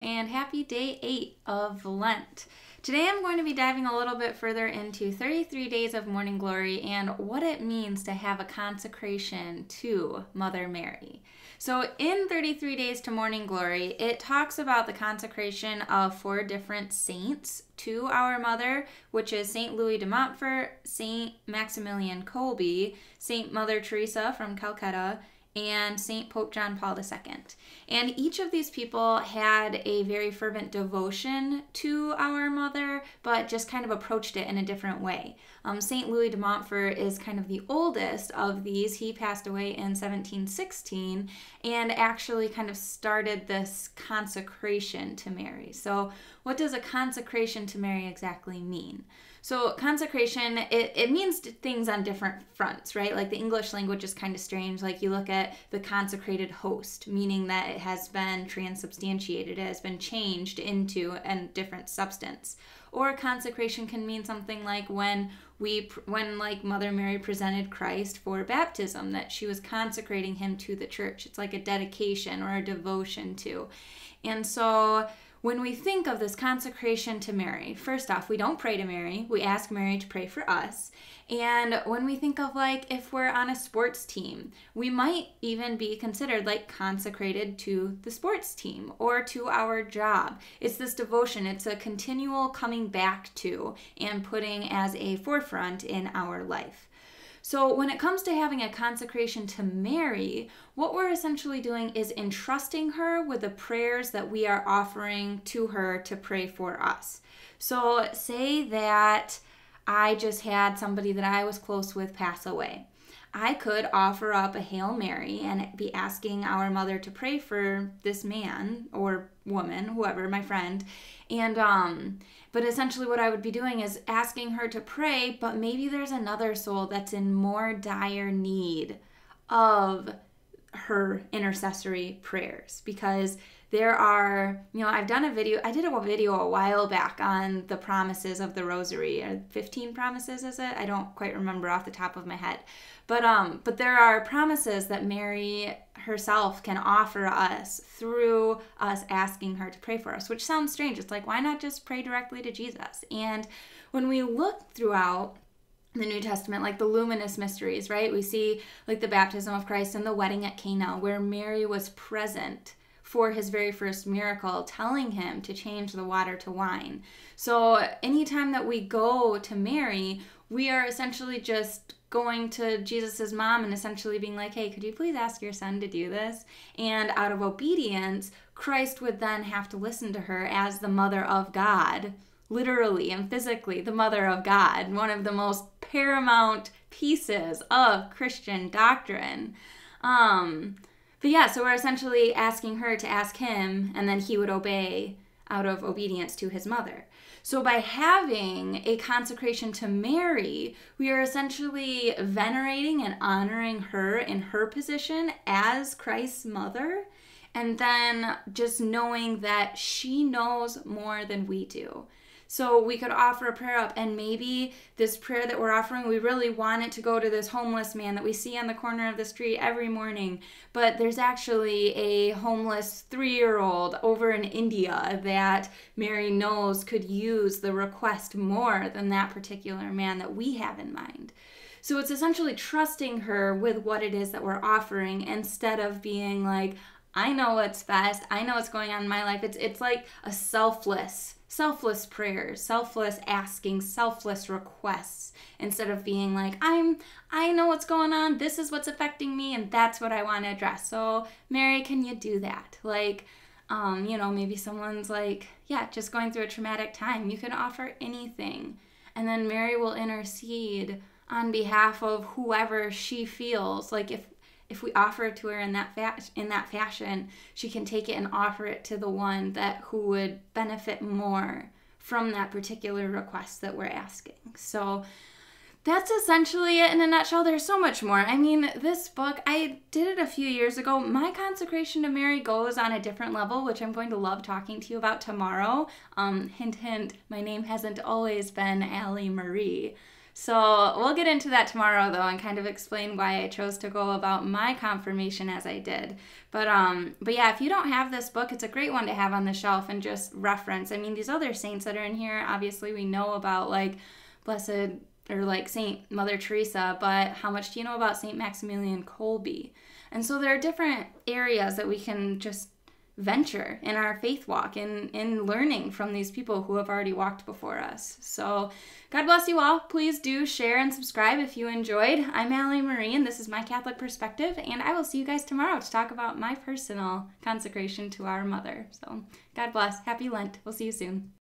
and happy day 8 of Lent. Today I'm going to be diving a little bit further into 33 days of morning glory and what it means to have a consecration to Mother Mary. So in 33 days to morning glory, it talks about the consecration of 4 different saints to our mother, which is St. Louis de Montfort, St. Maximilian Kolbe, St. Mother Teresa from Calcutta, and St. Pope John Paul II. And each of these people had a very fervent devotion to our mother, but just kind of approached it in a different way. St. Louis de Montfort is kind of the oldest of these. He passed away in 1716 and actually kind of started this consecration to Mary. So what does a consecration to Mary exactly mean? So consecration, it means things on different fronts, right? Like the English language is kind of strange. Like you look at the consecrated host, meaning that it has been transubstantiated, it has been changed into a different substance. Or consecration can mean something like when like Mother Mary presented Christ for baptism, that she was consecrating him to the church. It's like a dedication or a devotion to. And so when we think of this consecration to Mary, first off, we don't pray to Mary. We ask Mary to pray for us. And when we think of like if we're on a sports team, we might even be considered like consecrated to the sports team or to our job. It's this devotion. It's a continual coming back to and putting as a forefront in our life. So when it comes to having a consecration to Mary, what we're essentially doing is entrusting her with the prayers that we are offering to her to pray for us. So say that I just had somebody that I was close with pass away. I could offer up a Hail Mary and be asking our mother to pray for this man or woman, whoever, my friend. And but essentially what I would be doing is asking her to pray, but maybe there's another soul that's in more dire need of her intercessory prayers, because there are, I did a video a while back on the promises of the rosary, 15 promises is it? I don't quite remember off the top of my head. But there are promises that Mary herself can offer us through us asking her to pray for us, which sounds strange. It's like, why not just pray directly to Jesus? And when we look throughout the New Testament, like the luminous mysteries, right? We see like the baptism of Christ and the wedding at Cana, where Mary was present for his very first miracle, telling him to change the water to wine. So anytime that we go to Mary, we are essentially just going to Jesus's mom and essentially being like, hey, could you please ask your son to do this? And out of obedience, Christ would then have to listen to her as the mother of God, literally and physically the mother of God, one of the most paramount pieces of Christian doctrine. But yeah, so we're essentially asking her to ask him, and then he would obey out of obedience to his mother. So by having a consecration to Mary, we are essentially venerating and honoring her in her position as Christ's mother, and then just knowing that she knows more than we do. So we could offer a prayer up, and maybe this prayer that we're offering, we really want it to go to this homeless man that we see on the corner of the street every morning. But there's actually a homeless 3-year-old over in India that Mary knows could use the request more than that particular man that we have in mind. So it's essentially trusting her with what it is that we're offering, instead of being like, I know what's best, I know what's going on in my life. It's like a selfless prayers, selfless asking, selfless requests, instead of being like, I know what's going on, this is what's affecting me, and that's what I want to address. So Mary, can you do that? Like, maybe someone's like, just going through a traumatic time. You can offer anything, and then Mary will intercede on behalf of whoever she feels like if we offer it to her in that fashion, she can take it and offer it to the one who would benefit more from that particular request that we're asking. So that's essentially it in a nutshell. There's so much more. I mean, this book, I did it a few years ago. My consecration to Mary goes on a different level, which I'm going to love talking to you about tomorrow. Hint, hint, my name hasn't always been Allie Marie. So we'll get into that tomorrow, though, and kind of explain why I chose to go about my confirmation as I did. But yeah, if you don't have this book, it's a great one to have on the shelf and just reference. I mean, these other saints that are in here, obviously we know about, like Blessed or like Saint Mother Teresa, but how much do you know about Saint Maximilian Kolbe? And so there are different areas that we can just venture in our faith walk, in learning from these people who have already walked before us. So God bless you all. Please do share and subscribe if you enjoyed. I'm Marian. This is my Catholic perspective, and I will see you guys tomorrow to talk about my personal consecration to our mother. So God bless. Happy Lent. We'll see you soon.